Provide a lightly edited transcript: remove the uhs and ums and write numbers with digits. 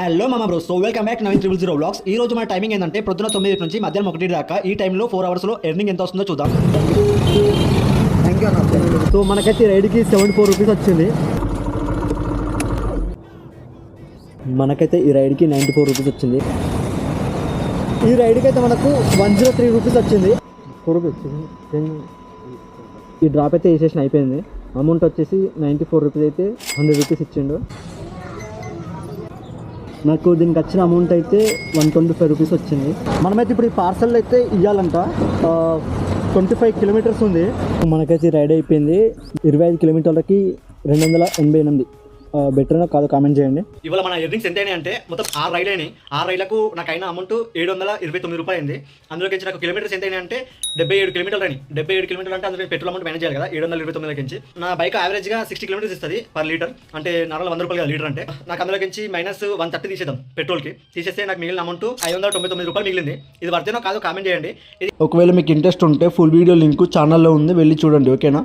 Hello మామ bro, so welcome back 900 vlogs. ఈ రోజు మన టైమింగ్ ఏంటంటే పొద్దున 9 నుంచి మధ్యాహ్నం 1 దాకా. ఈ టైంలో 4 అవర్స్లో ఎర్నింగ్ ఎంత వస్తుందో చూద్దాం. సో మనకైతే రైడ్కి 74 రూపీస్ వచ్చింది. మనకైతే ఈ రైడ్కి 94 రూపీస్ వచ్చింది. ఈ రైడ్కి అయితే మనకు 103 రూపీస్ వచ్చింది. 4 రూపీస్ ఈ డ్రాప్ అయితే వేసేసిన అయిపోయింది. అమౌంట్ వచ్చేసి 94 రూపీస్ అయితే 100 రూపీస్ ఇచ్చిండు. నాకు దీనికి వచ్చిన అమౌంట్ అయితే 125 రూపీస్ వచ్చింది. మనమైతే ఇప్పుడు ఈ పార్సల్ అయితే ఇవ్వాలంట. 25 కిలోమీటర్స్ ఉంది. మనకైతే రైడ్ అయిపోయింది. 25 కిలోమీటర్లకి 288. బెటర్ కాదు కామెంట్ చేయండి. ఇవాళ మన ఎర్నింగ్స్ ఎంత అయినాయి అంటే మొత్తం 6 రైడ్ అయినాయి. 6 రైడ్లకు నాకు అయిన అమౌంట్ 729 రూపాయలు అయింది. అందులోకి నాకు కిలోమీటర్స్ ఎంత అయినాయి అంటే 77 కిలోమీటర్లు అయినాయి. 77 కిలోమీటర్లు అంటే అందులో పెట్రోల్ అమౌంట్ మేనేజ్ చేయాలి కదా. 729 నా బైక్ యావరేజ్గా 60 కిలోమీటర్స్ ఇస్తుంది పర్ లీటర్. అంటే 100 రూపాయలు లీటర్ అంటే నాకు అందులోకి మైనస్ 130 తీసేద్దాం. పెట్రోల్కి తీసేస్తే నాకు మిగిలిన అమౌంట్ 599 రూపాయలు మిగిలింది. ఇది వర్తేనో కాదు కామెంట్ చేయండి. ఒకవేళ మీకు ఇంట్రెస్ట్ ఉంటే ఫుల్ వీడియో లింక్ ఛానల్లో ఉంది, వెళ్ళి చూడండి. ఓకేనా?